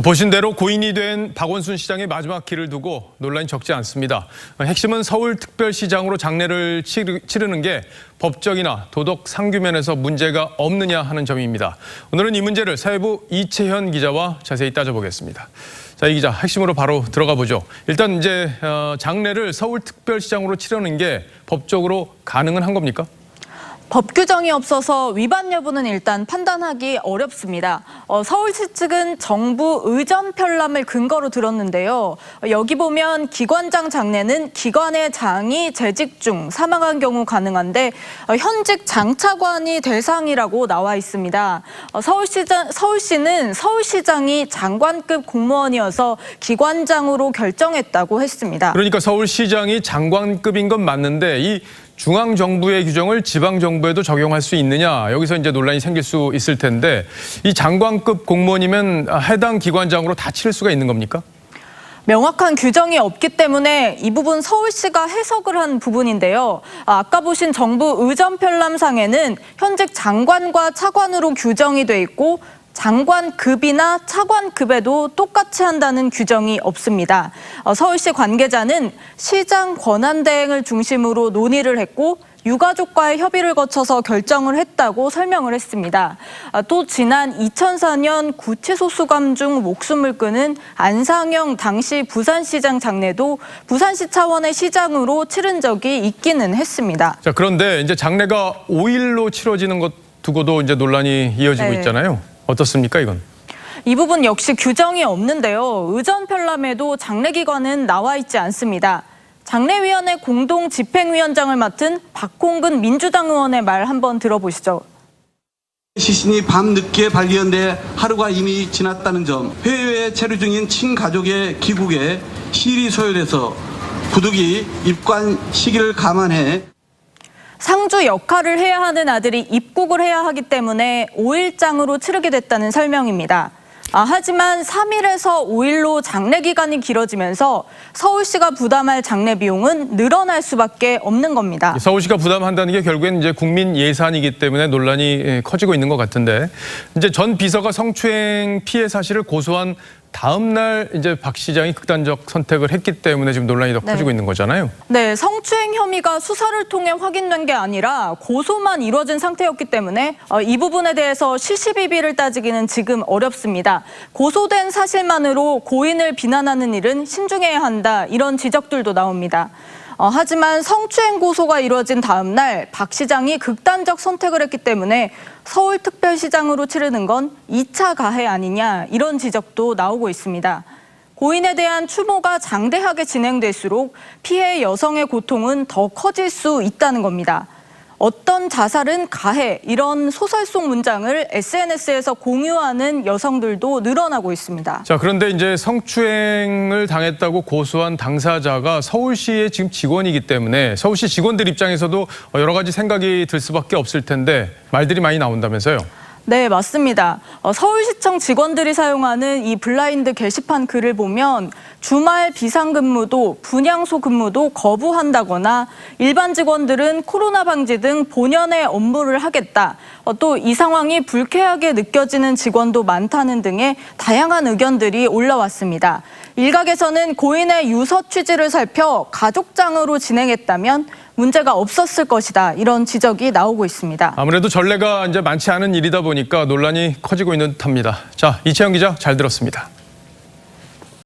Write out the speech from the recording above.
보신 대로 고인이 된 박원순 시장의 마지막 길을 두고 논란이 적지 않습니다. 핵심은 서울특별시장으로 장례를 치르는 게 법적이나 도덕 상규면에서 문제가 없느냐 하는 점입니다. 오늘은 이 문제를 사회부 이채현 기자와 자세히 따져보겠습니다. 자, 이 기자, 핵심으로 바로 들어가 보죠. 일단 이제 장례를 서울특별시장으로 치르는 게 법적으로 가능은 한 겁니까? 법 규정이 없어서 위반 여부는 일단 판단하기 어렵습니다. 서울시 측은 정부 의전 편람을 근거로 들었는데요. 여기 보면 기관장 장례는 기관의 장이 재직 중 사망한 경우 가능한데 현직 장차관이 대상이라고 나와 있습니다. 서울시는 서울시장이 장관급 공무원이어서 기관장으로 결정했다고 했습니다. 그러니까 서울시장이 장관급인 건 맞는데 이 중앙정부의 규정을 지방정부에도 적용할 수 있느냐, 여기서 이제 논란이 생길 수 있을 텐데 이 장관급 공무원이면 해당 기관장으로 다 치를 수가 있는 겁니까? 명확한 규정이 없기 때문에 이 부분 서울시가 해석을 한 부분인데요. 아까 보신 정부 의전 편람상에는 현직 장관과 차관으로 규정이 돼 있고 장관급이나 차관급에도 똑같이 한다는 규정이 없습니다. 서울시 관계자는 시장 권한대행을 중심으로 논의를 했고 유가족과의 협의를 거쳐서 결정을 했다고 설명을 했습니다. 또 지난 2004년 구치소 수감 중 목숨을 끊은 안상영 당시 부산시장 장례도 부산시 차원의 시장으로 치른 적이 있기는 했습니다. 자, 그런데 이제 장례가 5일로 치러지는 것 두고도 이제 논란이 이어지고 있잖아요. 어떻습니까, 이건? 이 부분 역시 규정이 없는데요. 의전 편람에도 장례기관은 나와 있지 않습니다. 장례위원회 공동 집행위원장을 맡은 박홍근 민주당 의원의 말 한번 들어보시죠. 시신이 밤늦게 발견돼 하루가 이미 지났다는 점, 해외에 체류 중인 친가족의 귀국에 실이 소요돼서 부득이 입관 시기를 감안해 상주 역할을 해야 하는 아들이 입국을 해야 하기 때문에 5일장으로 치르게 됐다는 설명입니다. 하지만 3일에서 5일로 장례 기간이 길어지면서 서울시가 부담할 장례 비용은 늘어날 수밖에 없는 겁니다. 서울시가 부담한다는 게 결국엔 이제 국민 예산이기 때문에 논란이 커지고 있는 것 같은데, 이제 전 비서가 성추행 피해 사실을 고소한 다음 날 이제 박 시장이 극단적 선택을 했기 때문에 지금 논란이 더 커지고 있는 거잖아요. 네, 성추행 혐의가 수사를 통해 확인된 게 아니라 고소만 이루어진 상태였기 때문에 이 부분에 대해서 시시비비를 따지기는 지금 어렵습니다. 고소된 사실만으로 고인을 비난하는 일은 신중해야 한다, 이런 지적들도 나옵니다. 하지만 성추행 고소가 이루어진 다음 날 박 시장이 극단적 선택을 했기 때문에 서울특별시장으로 치르는 건 2차 가해 아니냐, 이런 지적도 나오고 있습니다. 고인에 대한 추모가 장대하게 진행될수록 피해 여성의 고통은 더 커질 수 있다는 겁니다. 어떤 자살은 가해, 이런 소설 속 문장을 SNS에서 공유하는 여성들도 늘어나고 있습니다. 자, 그런데 이제 성추행을 당했다고 고소한 당사자가 서울시의 지금 직원이기 때문에 서울시 직원들 입장에서도 여러 가지 생각이 들 수밖에 없을 텐데 말들이 많이 나온다면서요? 네, 맞습니다. 서울시청 직원들이 사용하는 이 블라인드 게시판 글을 보면 주말 비상근무도 분향소 근무도 거부한다거나 일반 직원들은 코로나 방지 등 본연의 업무를 하겠다. 또 이 상황이 불쾌하게 느껴지는 직원도 많다는 등의 다양한 의견들이 올라왔습니다. 일각에서는 고인의 유서 취지를 살펴 가족장으로 진행했다면 문제가 없었을 것이다, 이런 지적이 나오고 있습니다. 아무래도 전례가 이제 많지 않은 일이다 보니까 논란이 커지고 있는 듯합니다. 자, 이채영 기자 잘 들었습니다.